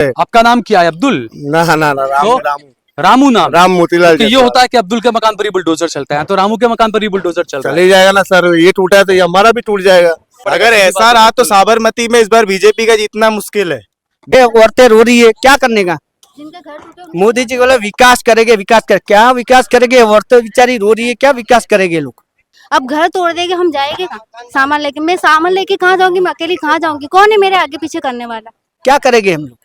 आपका नाम क्या है? अब्दुल? ना ना ना रामू रामू रामू नाम? राम मोतीलाल तो ये होता है कि अब्दुल के मकान पर ही बुलडोजर चलता है, तो रामू के मकान पर ही बुलडोजर चल रहा है। चले जाएगा ना सर, ये टूटा है तो ये हमारा भी टूट जाएगा। अगर ऐसा रहा तो साबरमती में इस बार बीजेपी का जीतना मुश्किल है। औरतें रो रही है, क्या करने का? मोदी जी बोले विकास करेंगे, विकास कर, क्या विकास करेंगे? औरतें बेचारी रो रही है, क्या विकास करेंगे लोग? अब घर तोड़ देंगे, हम जाएंगे कहाँ? सामान लेके, मैं सामान लेके कहाँ जाऊंगी? मैं अकेली कहाँ जाऊंगी? कौन है मेरे आगे पीछे करने वाला? क्या करेंगे हम लोग?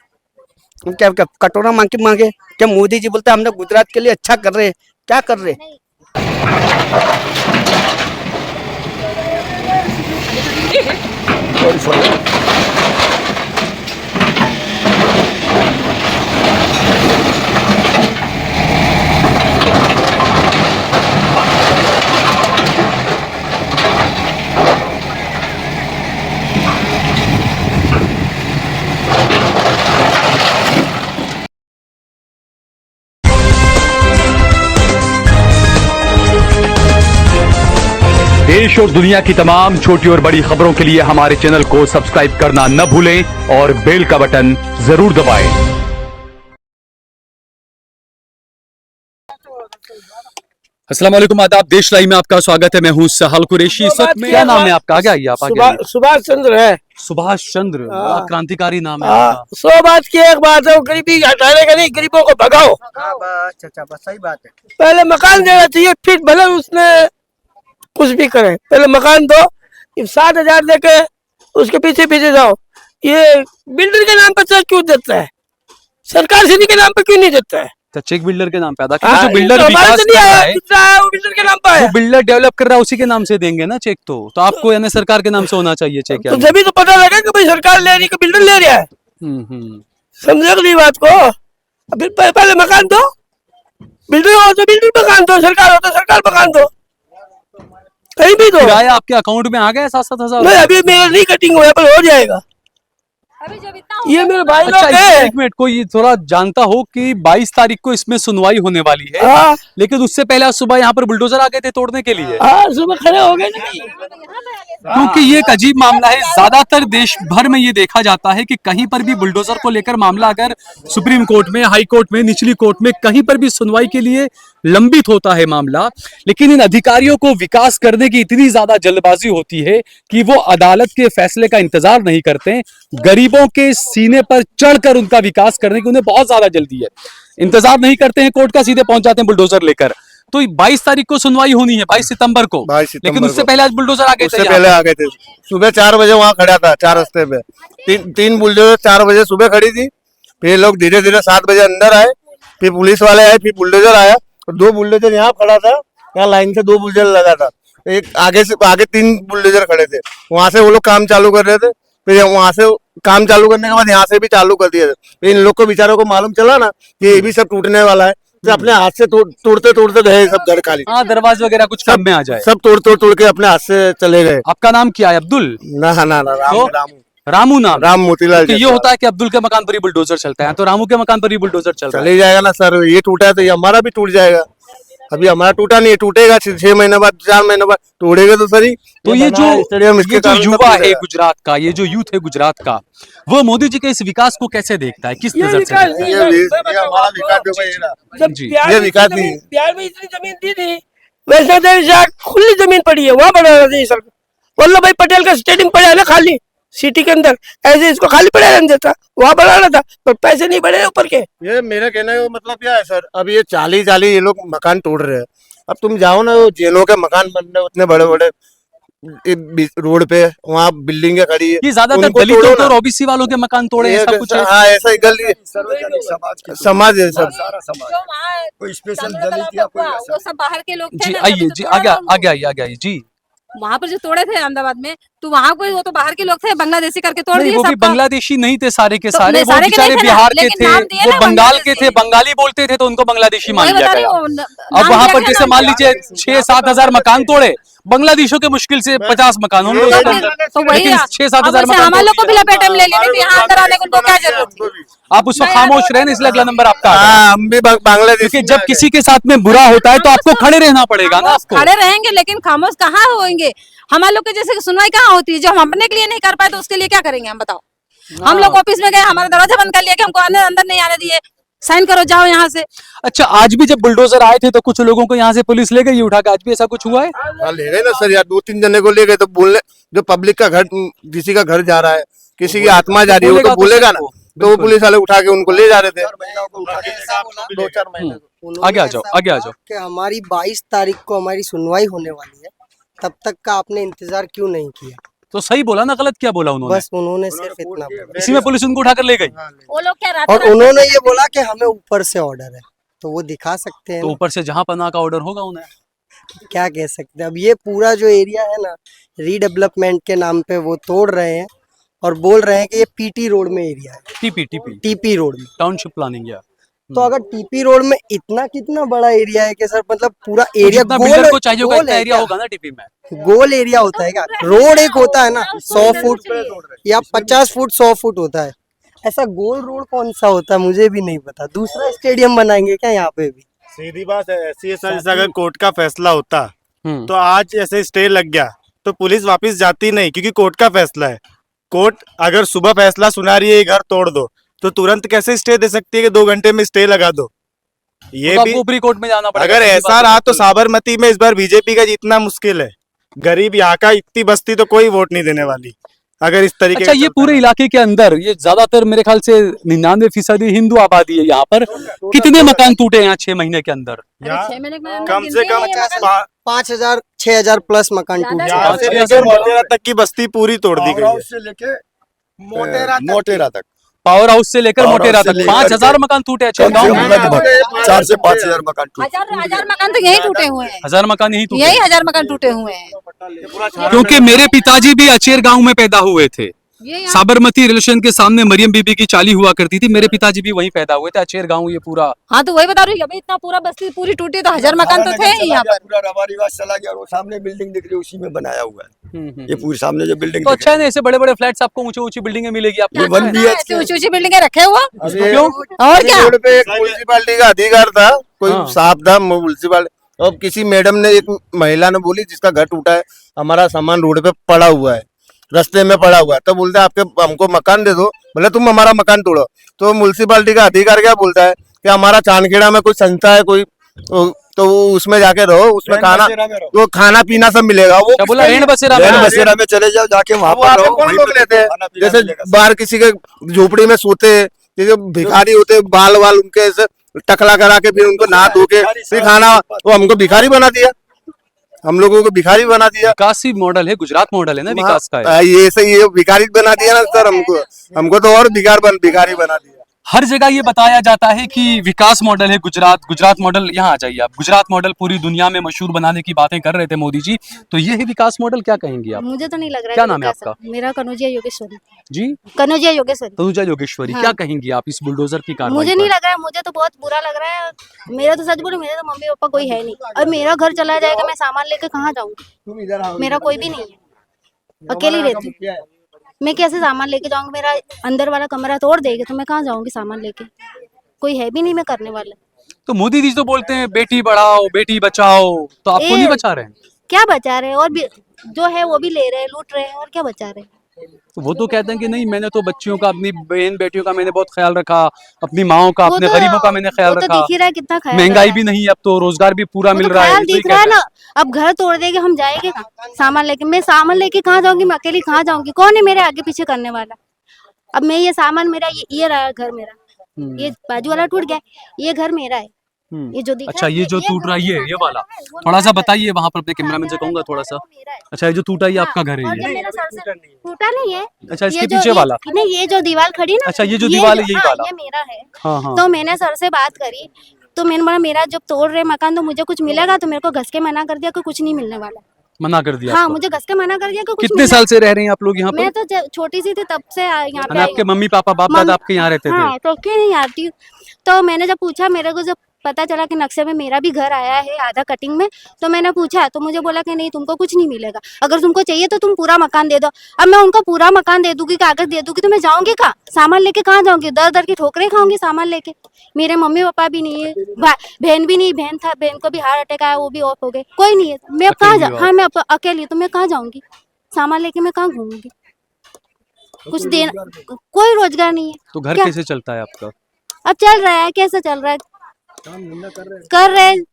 हम क्या कटोरा मांगे? क्या मोदी जी बोलते हैं हमने गुजरात के लिए अच्छा कर रहे हैं, क्या कर रहे हैं? देश और दुनिया की तमाम छोटी और बड़ी खबरों के लिए हमारे चैनल को सब्सक्राइब करना न भूलें और बेल का बटन जरूर दबाएं। अस्सलाम वालेकुम, आदाब। देश लाइव में आपका स्वागत है। मैं हूं सहल कुरैशी। इस वक्त क्या नाम है आपका? आगे आइए, आप आगे आइए। सुभाष चंद्र है। सुभाष चंद्र, बड़ा क्रांतिकारी नाम है आपका। 100 बात की एक बात है, गरीबी हटाने का नहीं, गरीबों को भगाओ। अच्छा बस सही बात है। पहले मकान देना चाहिए, फिर भले उसने कुछ भी करे, पहले मकान दो। 7,000 देके उसके पीछे पीछे जाओ। ये बिल्डर के नाम पर चेक क्यों देता है? सरकार सीधी के नाम पर क्यों नहीं देता है? चेक बिल्डर के नाम पे अदा, हाँ, जो बिल्डर तो हमारे विकास तो कर नहीं रहा आया, है, जितना आया वो बिल्डर के नाम पर जो है। बिल्डर डेवलप कर रहा है उसी के नाम से देंगे ना चेक। तो आपको यानी सरकार के नाम से होना चाहिए चेक। तो जब तो पता लगा कि भाई सरकार ले रही है कि बिल्डर ले रहा है। समझे अगली बात को? फिर पहले मकान दो। बिल्डर हो तो बिल्डर मकान दो, सरकार हो तो सरकार मकान दो, कहीं भी दो। किराया आपके अकाउंट में आ गया 7-7 हजार? नहीं, अभी मेरा नहीं कटिंग हुआ, पर हो जाएगा। अभी जब इतना ये मेरे भाई अच्छा, लोग हैं। एक मिनट, कोई थोड़ा जानता हो कि 22 तारीख को इसमें सुनवाई होने वाली है, हाँ लेकिन उससे पहले आज सुबह यहाँ पर बुलडोजर आ गए थे तोड़ने के लिए, हाँ, सुबह खड़े हो गए नहीं। क्योंकि ये एक अजीब मामला है। ज्यादातर देश भर में ये देखा जाता है कि कहीं पर भी बुलडोजर को लेकर मामला अगर सुप्रीम कोर्ट में, हाई कोर्ट में, निचली कोर्ट में कहीं पर भी सुनवाई के लिए लंबित होता है मामला, लेकिन इन अधिकारियों को विकास करने की इतनी ज्यादा जल्दबाजी होती है कि वो अदालत के फैसले का इंतजार नहीं करते। गरीबों के सीने पर चढ़कर उनका विकास करने की उन्हें बहुत ज्यादा जल्दी है, इंतजार नहीं करते हैं कोर्ट का, सीधे पहुंच जाते हैं बुलडोजर लेकर। तो 22 तारीख को सुनवाई होनी है, 22 सितंबर को, लेकिन उससे पहले आज बुलडोजर आ गए थे। उससे पहले आ गए थे। सुबह 4 बजे वहाँ खड़ा था, 4 रस्ते पे तीन बुलडोजर 4 बजे सुबह खड़ी थी। फिर लोग धीरे धीरे 7 बजे अंदर आए, फिर पुलिस वाले आए, फिर बुलडोजर आया। 2 बुलडोजर यहाँ खड़ा था, यहाँ लाइन से 2 बुलडोजर लगा था। एक आगे से आगे 3 बुलडोजर खड़े थे, वहां से वो लोग काम चालू कर रहे थे। फिर वहां से काम चालू करने के बाद यहाँ से भी चालू कर दिया। फिर इन लोग को बेचारों को मालूम चला ना कि ये भी सब टूटने वाला है, तो अपने हाथ से तोड़ते तोड़ते गए सब घर खाली। हाँ, दरवाजे वगैरह कुछ सब में आ जाए, सब तोड़ के अपने हाथ से चले गए। आपका नाम क्या है? अब्दुल? ना ना ना रामू रामू रामू नाम? राम मोतीलाल। तो ये होता है कि अब्दुल के मकान पर ही बुलडोजर चलता है, तो रामू के मकान पर ही बुलडोजर चल रहा है। चले जाएगा ना सर, ये टूटा है तो ये हमारा भी टूट जाएगा। अभी हमारा टूटा नहीं है, टूटेगा 6 महीने बाद, 4 महीने बाद टूटेगा तो सही। तो ये जो युवा है गुजरात का, ये जो यूथ है गुजरात का, वो मोदी जी के इस विकास को कैसे देखता है, किस नजर से? हमारा विकास ये विकास नहीं है। बिहार में इतनी जमीन दी थी, वैष्णो देवी जहाँ खुली जमीन पड़ी है वहाँ बनाना चाहिए सर। वल्लभ भाई पटेल का स्टेडियम पड़ा है ना खाली सिटी के अंदर, ऐसे इसको खाली पड़ा रहने देता, वहाँ बनाना था, पर पैसे नहीं बढ़े ऊपर के। ये मेरा कहने का मतलब क्या है सर, अब ये 40 ये लोग मकान तोड़ रहे हैं। अब तुम जाओ ना, वो जेलों के मकान बन रहे उतने बड़े बड़े रोड पे, वहाँ बिल्डिंग खड़ी है। ये ज्यादातर दलितों और ओबीसी वालों के मकान तोड़े, ऐसा कुछ है? हाँ, ऐसा ही गली समाज है सब। कोई स्पेशल दलित या कोई वो सब बाहर के लोग थे जी, ना, आइए तभी तो जी, तोड़ा आगे आइए जी। वहाँ पर जो तोड़े थे अहमदाबाद में, तो वहाँ कोई वो तो बाहर के लोग थे, बांग्लादेशी करके तोड़ दिए वो भी सबका। बांग्लादेशी नहीं थे सारे के तो सारे, वो सारे के बेचारे नहीं थे ना, बिहार के लेकिन थे, नाम दिए वो ना बंगाल के बांग्लादेशी। थे, बंगाली बोलते थे तो उनको बांग्लादेशी मान वही लिया बता रही गया। हूँ, अब नाम वहां दिया पर गया, जैसे नाम मान दिया लीजिए 6-7 हजार मकान तोड़े, बांग्लादेशों के मुश्किल से 50 मकान होंगे तो उस फिर- टाइम। तो वही लेकिन 6-7 हजार मकान हमारे लोग को तोड़ भी लपेटे में ले लेने थे, यहाँ अंदर आने को उनको क्या जरूरत थी? दिया। आप उस वक्त खामोश रहे ना, इसलिए अगला नंबर आपका आ गया। हाँ, हम भी बांग्लादेश। क्योंकि जब किसी के साथ में बुरा होता है तो आपको खड़े रहना पड़ेगा ना। आपको खड़े रहेंगे, लेकिन खामोश कहाँ होंगे? हमारे लोग के जैसे सुनवाई कहाँ होती है? जो हम अपने के लिए नहीं कर पाए तो उसके लिए क्या करेंगे हम, बताओ? हम लोग ऑफिस में गए, हमारा दरवाजा बंद कर लिया कि हमको अंदर नहीं आने दिए, साइन करो जाओ यहाँ से। अच्छा, आज भी जब बुलडोजर आए थे तो कुछ लोगों को यहाँ से पुलिस ले गई उठा के, आज भी ऐसा कुछ हुआ है? हाँ, ले गए ना सर यार, 2-3 जने को ले गए तो बोलने, जो पब्लिक का घर, किसी का घर जा रहा है, किसी की आत्मा जा रही है, वो तो बोलेगा ना, तो वो पुलिस वाले उठा के उनको ले जा रहे थे। 2-4 महीने आगे आ जाओ, आगे आ जाओ। कि हमारी 22 तारीख को हमारी सुनवाई होने वाली है, तब तक का आपने इंतजार क्यों नहीं किया? तो सही बोला ना, गलत क्या बोला उन्होंने? बस उन्होंने सिर्फ इतना बोला। इसी में पुलिस उनको उठाकर ले गई। वो लोग क्या रात और उन्होंने ये बोला कि हमें ऊपर से ऑर्डर है, तो वो दिखा सकते हैं तो ना। ऊपर से जहां पनाह का ऑर्डर होगा उन्हें। क्या कह सकते हैं? अब ये पूरा जो एरिया है ना, रीडेवलपमेंट के नाम पे वो तोड़ रहे हैं और बोल रहे हैं कि ये पीटी रोड में एरिया है, टीपी टीपी रोड में। टाउनशिप प्लानिंग या तो अगर टीपी रोड में इतना कितना बड़ा एरिया है कि सर, मतलब पूरा एरिया जितना बिल्डर को चाहिए होगा गोल इतना है एरिया क्या? होगा ना टीपी में। गोल एरिया होता है क्या? रोड एक होता है ना 100 फुट या 50 फुट 100 फुट होता है, ऐसा गोल रोड कौन सा होता है मुझे भी नहीं पता। दूसरा स्टेडियम बनाएंगे क्या यहाँ पे भी? सीधी बात है, ऐसी है सर, जैसे अगर कोर्ट का फैसला होता हम्म। तो आज ऐसे स्टे लग गया तो पुलिस वापस जाती नहीं, क्योंकि कोर्ट का फैसला है। कोर्ट अगर सुबह फैसला सुना रही है घर तोड़ दो, तो तुरंत कैसे स्टे दे सकती है कि 2 घंटे में स्टे लगा दो? ये तो भी आपको ऊपरी कोर्ट में जाना पड़ेगा। अगर सीधी ऐसा बात रहा है। तो साबरमती में इस बार बीजेपी का जीतना मुश्किल है। गरीब यहाँ का, इतनी बस्ती तो कोई वोट नहीं देने वाली अगर इस तरीके अच्छा, से ये चलता पूरे रहा। इलाके के अंदर ये ज्यादातर मेरे ख्याल से 99% हिंदू आबादी है। यहाँ पर कितने मकान टूटे यहाँ 6 महीने के अंदर? यहाँ 6 महीने में कम से कम 5000 6000 प्लस मकान टूट ज्यादा चुके यहाँ हैं। से लेकर मोटेरा तक की बस्ती पूरी तोड़ दी गई है। से लेके मोटेरा तक पावर हाउस से लेकर पावर मोटेरा हाउस से तक लेकर 5000 मकान टूटे अच्छे गाँव में। लगभग 4 से 5000 मकान टूटे। हजार मकान तो यही टूटे हुए हैं, 1000 मकान यही टूटे। यही 1000 मकान टूटे हुए हैं। क्योंकि मेरे पिताजी भी अचेर गांव में पैदा हुए थे। ये यहाँ- साबरमती रिलेशन के सामने मरियम बीबी की चाली हुआ करती थी। मेरे पिताजी भी वहीं पैदा हुए थे। अचेर गांव ये पूरा। हाँ तो वही बता रही हूँ, अभी इतना पूरा बस्ती पूरी टूटी तो 1000 मकान तो थे ही यहाँ पर। पूरा रवारीवास चला गया और वो सामने बिल्डिंग दिख रही है, उसी में बनाया हुआ है। ये पूरी सामने जो बिल्डिंग तो अच्छा है ना, ऐसे बड़े बड़े फ्लैट्स आपको ऊंची ऊंची बिल्डिंगें मिलेगी आपको। ये 1 BHK ऐसी ऊंची ऊंची बिल्डिंगें रखे हुआ, क्यों? और क्या? रोड पे एक म्यूनसिपालिटी का अधिकार था, कोई हाँ। साहब था म्यूनसिपालिटी, और किसी मैडम ने, एक महिला ने बोली जिसका घर टूटा है, हमारा सामान रोड पे पड़ा हुआ है, रास्ते में पड़ा हुआ है, तो बोलते हैं आपके हमको मकान दे दो। बोले तुम हमारा मकान तोड़ो। तो म्यूनसिपालिटी का अधिकार क्या बोलता है कि हमारा चांदखेड़ा में कोई संस्था है कोई, तो वो उसमें जाके रहो, उसमें खाना, वो खाना पीना सब मिलेगा। वो क्या बोला? रेंड बसेरा में? रैन बसेरा में चले जाओ, जाके वहाँ वो पर आपको रहो, कौन वहीं रोक पे लेते हैं? खाना पीना जैसे मिलेगा। बाहर किसी के झोपड़ी में सोते, ये जो भिखारी होते, बाल वाल उनके ऐसे टकला करा के फिर उनको नहा धो के फिर खाना, वो हमको भिखारी बना दिया, हम लोगों को भिखारी बना दिया। विकासी मॉडल है, गुजरात मॉडल है ना विकास का है। ये सही, ये भिखारी बना दिया ना सर हमको तो और भिखारी बना दिया। हर जगह ये बताया जाता है कि विकास मॉडल है गुजरात मॉडल। यहाँ आ जाइए आप। गुजरात मॉडल पूरी दुनिया में मशहूर बनाने की बातें कर रहे थे मोदी जी, तो ये है विकास मॉडल। क्या कहेंगी आप? मुझे तो नहीं लग रहा क्या है नाम है विकास- आपका? मेरा कनौजिया योगेश्वरी। जी, कनौजिया योगेश्वरी। तनुजा योगेश्वरी। हाँ। क्या कहेंगी आप इस बुलडोजर की कार्रवाई मुझे पर? नहीं लग रहा है, मुझे तो बहुत बुरा लग रहा है। मेरा तो सच बोलूं, मेरे तो मम्मी पापा कोई है नहीं, और मेरा घर चला जाएगा, मैं सामान लेके कहाँ जाऊंगी? मेरा कोई भी नहीं है, अकेली रहती हूँ। मैं कैसे सामान लेके जाऊंगी? मेरा अंदर वाला कमरा तोड़ देगी तो मैं कहाँ जाऊंगी सामान लेके? कोई है भी नहीं मैं करने वाला। तो मोदी जी तो बोलते हैं बेटी बढ़ाओ बेटी बचाओ, तो आपको नहीं बचा रहे हैं? क्या बचा रहे हैं? और भी जो है वो भी ले रहे हैं, लूट रहे हैं, और क्या बचा रहे हैं? तो वो तो कहते हैं कि नहीं, मैंने तो बच्चियों का, अपनी बहन बेटियों का मैंने बहुत ख्याल रखा, अपनी माओ का, वो अपने तो- गरीबों का मैंने ख्याल वो तो रखा। दिख ही रहा है कितना ख्याल महंगाई रखा भी है। नहीं है, अब तो रोजगार भी पूरा वो मिल तो रहा है। ख्याल तो दिख ही रहा है कहते ना। अब घर तोड़ देंगे, हम जाएंगे कहाँ सामान लेके? मैं सामान लेके कहाँ जाऊंगी? मैं अकेली कहाँ जाऊंगी? कौन है मेरे आगे पीछे करने वाला? अब मैं ये सामान मेरा, ये रहा घर मेरा, हम्म। ये बाजू वाला टूट गया, ये घर मेरा है। हम्म। ये जो दिख अच्छा, रहा है, ये जो टूट रहा है ये वाला, वो थोड़ा सा मेरा है। बताइए वहां पर। अपने कैमरामैन से कहूंगा थोड़ा सा। वो मेरा है। अच्छा, ये जो टूटा ये आपका घर है और ये? ये मेरा सर से टूटा नहीं है। अच्छा, इसके ये जो- पीछे ये- वाला? नहीं, ये जो दीवार खड़ी ना। अच्छा, ये जो दीवार है यही हाँ, वाला? ये मेरा है। हाँ हाँ। तो मैंने सर से बात करी, तो मैंने बोला मेरा जब तोड़ रहे मकान तो मुझे कुछ मिलेगा, तो मेरे को घस के मना कर दिया कि कुछ नहीं मिलने वाला। मना कर दिया हाँ, आपको? मुझे घस के मना कर दिया कि कुछ कितने मिलने- साल से रह रहे हैं आप लोग यहाँ मैं पर? तो छोटी सी थी तब से यहाँ पे यानी आई आपके हूँ। मम्मी पापा बाप दादा आपके यहाँ रहते थे? हाँ, तो क्यों नहीं आती? तो मैंने जब पूछा, मेरे को जब पता चला कि नक्शे में मेरा भी घर आया है आधा कटिंग में, तो मैंने पूछा, तो मुझे बोला कि नहीं, तुमको कुछ नहीं मिलेगा, अगर तुमको चाहिए तो तुम पूरा मकान दे दो। अब मैं उनको पूरा मकान दे दूंगी, कागज दे दूंगी, तो मैं जाऊंगी कहाँ? सामान लेके कहाँ जाऊंगी? दर दर की ठोकरें खाऊंगी सामान लेके। मेरे मम्मी पापा भी नहीं है, बहन भी नहीं, बहन था, बहन को भी हार्ट अटैक आया, वो भी ऑफ हो गए, कोई नहीं है। मैं कहाँ अकेली हो हाँ, मैं अकेली, तो मैं कहाँ जाऊंगी? सामान लेके मैं कहाँ घूमूंगी? कुछ देना, कोई रोजगार नहीं है। तो घर क्या? कैसे चलता है आपका? अब चल रहा है, कैसे चल रहा है? कर रहे हैं,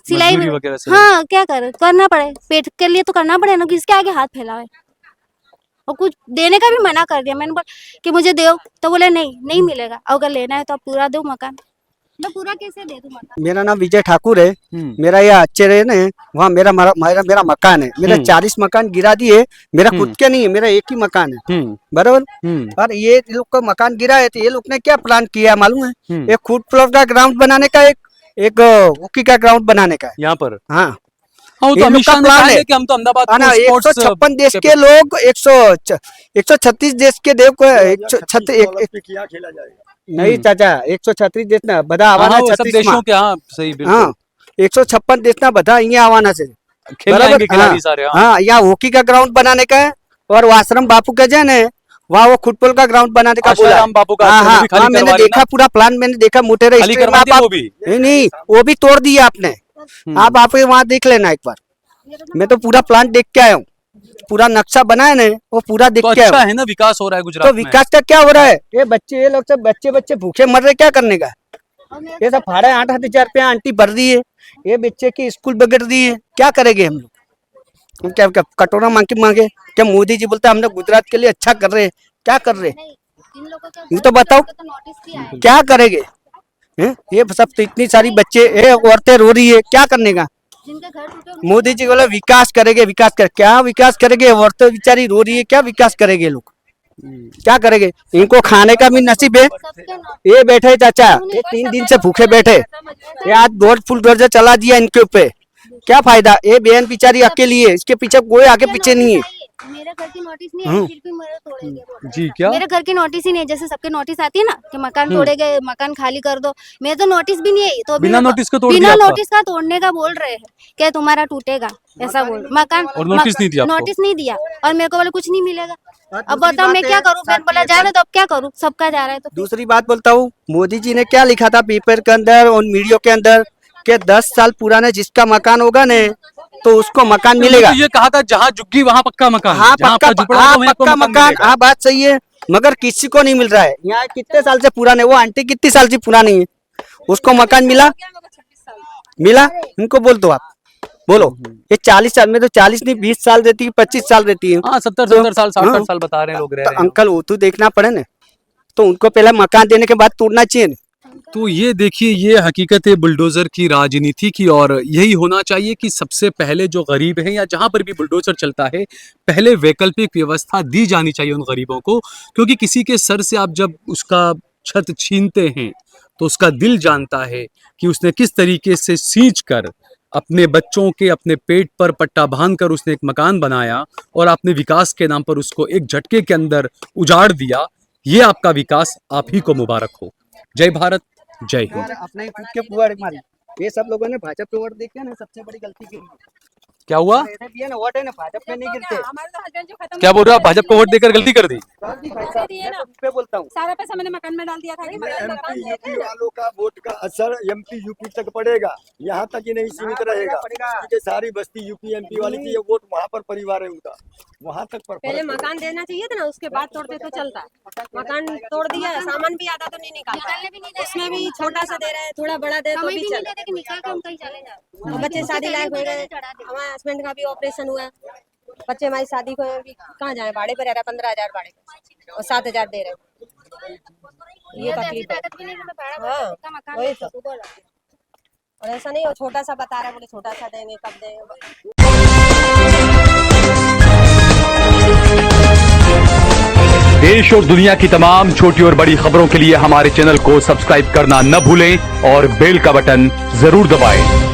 सिलाई मजदूरी वगैरह से? हाँ, क्या करे, करना पड़े, पेट के लिए तो करना पड़े ना, किसके आगे हाथ फैलाए। और कुछ देने का भी मना कर दिया, मैंने बोला कि मुझे दो, तो बोले नहीं मिलेगा, अगर लेना है तो आप पूरा दो मकान। मैं पूरा कैसे दे दूं मकान? मेरा नाम विजय ठाकुर है। मेरा ये अच्छे रहे ना, वहाँ मेरा मकान है। मेरा 40 मकान गिरा दिए, मेरा खुद के नहीं है, मेरा एक ही मकान है, बराबर। और ये लोग का मकान गिरा है, तो ये लोग ने क्या प्लान किया मालूम है? एक फुट फ्लोर का ग्राउंड बनाने का, एक हॉकी का ग्राउंड बनाने का। यहाँ पर हाँ, हाँ, तो अमित शाह ने कहा है कि हम तो अहमदाबाद को स्पोर्ट्स 156 देश के लोग 136 देश के देव को क्या खेला जाएगा? नहीं चाचा, 136 देश ना बधा हाँ, आवाना वो सब देशों के, हाँ सही, बिल्कुल। हाँ, 156 देश ना बधा यहाँ आवाना से खेल आएंगे खिलाड़ी सारे। हाँ, यहाँ हॉकी का ग्राउंड बनाने का है, और आश्रम बापू का जो है वहाँ वो फुटबॉल का ग्राउंड बनाने का बोला। आश्रम बापू का हाँ, भी खाली हाँ, मैंने करवा रहे देखा पूरा प्लान, मैंने देखा मोटेरा खाली करवा दिया वो भी? नहीं, वो भी तोड़ दिया आपने। आप वहाँ देख लेना एक बार, मैं तो पूरा प्लान देख के आया हूँ, पूरा नक्शा बना है ना, वो पूरा देख तो के अच्छा आया हूँ। है ना, विकास हो रहा है गुजरात तो में। विकास का क्या हो रहा है? ये लोग सब बच्चे भूखे मर रहे, क्या करने का? ये सब भाड़ा 8,000 रुपया आंटी भर रही है, ये बच्चे की स्कूल बिगड़ रही है, क्या करेंगे हम लोग? हम क्या कटोरा मांगे? क्या मोदी जी बोलता है हमने गुजरात के लिए अच्छा कर रहे हैं, क्या कर रहे हैं? ये तो बताओ क्या करेंगे? ये सब तो इतनी सारी बच्चे औरतें रो रही है, क्या करने का? मोदी जी बोले विकास करेंगे, क्या विकास करेंगे? औरतें बेचारी रो रही है, क्या विकास करेंगे लोग? क्या करेंगे? इनको खाने का भी नसीब है। ये बैठे चाचा, ये 3 दिन से भूखे बैठे, ये आज 2 फुल दर्जा चला दिया इनके ऊपर, क्या फायदा? ये बहन बेचारी अकेली है, इसके पीछे कोई आगे पीछे नहीं है। मेरे घर की नोटिस नहीं है, फिर भी मेरे तोड़ेंगे। जी क्या? मेरे घर की नोटिस ही नहीं है, जैसे सबके नोटिस आती है ना कि मकान तोड़े गए, मकान खाली कर दो, मेरे तो नोटिस भी नहीं है। तो बिना नोटिस को तोड़ दिया बिना आपका? नोटिस का तोड़ने का बोल रहे हैं, क्या तुम्हारा टूटेगा, ऐसा बोल मकान। और नोटिस नहीं दिया आपको? नोटिस नहीं दिया, और मेरे को बोले कुछ नहीं मिलेगा। अब बताओ मैं क्या करूँ? मैंने बोला जा रहे तो अब क्या करूँ, सबका जा रहा है तो। दूसरी बात बोलता हूँ, मोदी जी ने क्या लिखा था पेपर के अंदर और मीडिया के अंदर कि 10 साल पुराना जिसका मकान होगा न, तो उसको मकान मिलेगा। तो ये कहा था जहाँ झुग्गी वहाँ पक्का मकान। हाँ, जहाँ पक्का आपका झुपड़ा होगा, वहीं आपको पक्का मकान। मिलेगा। हाँ, बात सही है, मगर किसी को नहीं मिल रहा है। यहाँ कितने साल से पुराने, वो आंटी कितनी साल से पुरानी है, उसको मकान मिला? इनको बोल दो, आप बोलो। ये 40 साल में तो 40 नहीं 20 साल रहती है, 25 साल रहती है। हाँ, 70 साल 60 साल बता रहे हैं लोग रह तो रहे हैं। अंकल वो तो देखना पड़े ना, तो उनको पहले मकान देने के बाद तोड़ना चाहिए ना। तो ये देखिए, ये हकीकत है बुलडोजर की राजनीति की, और यही होना चाहिए कि सबसे पहले जो गरीब है या जहां पर भी बुलडोजर चलता है, पहले वैकल्पिक व्यवस्था दी जानी चाहिए उन गरीबों को, क्योंकि किसी के सर से आप जब उसका छत छीनते हैं तो उसका दिल जानता है कि उसने किस तरीके से सींच कर अपने बच्चों के अपने पेट पर पट्टा बांधकर उसने एक मकान बनाया, और आपने विकास के नाम पर उसको एक झटके के अंदर उजाड़ दिया। ये आपका विकास आप ही को मुबारक हो। जय भारत, जय हिंद। अपने खुद के पुआड़ मारी, ये सब लोगों ने भाजपा पे वोट देके ना सबसे बड़ी गलती की। क्या हुआ? वोट है ना, भाजपा पे नहीं गिरते। क्या बोल रहा? भाजपा को वोट देकर गलती कर दी? पे बोलता हूँ, सारा पैसा मैंने मकान में डाल दिया था। एमपी यूपी वालों का वोट का असर एमपी यूपी तक पड़ेगा, यहाँ तक ही नहीं सीमित रहेगा, क्योंकि सारी बस्ती यूपी एमपी वाली की, ये वोट वहाँ पर परिवार है उनका, वहाँ तक पर पहले मकान देना चाहिए था ना, उसके बाद तोड़ते तो चलता। मकान तोड़ दिया, सामान भी आधा तो नहीं निकालता, उसमें भी छोटा सा दे रहा है, थोड़ा बड़ा दे तो भी चल। बच्चे शादी लायक हो गए, हमारे हस्बैंड का भी ऑपरेशन हुआ है, बच्चे हमारी शादी को भी कहाँ जाए, भाड़े पर रह रहा है, 15,000 भाड़े और 7,000 दे रहे, ये तकलीफ है। हाँ, वही तो। और ऐसा नहीं, वो छोटा सा बता रहा है, बोले छोटा सा देंगे, कब देंगे। देश और दुनिया की तमाम छोटी और बड़ी खबरों के लिए हमारे चैनल को सब्सक्राइब करना न भूलें और बेल का बटन जरूर दबाएं।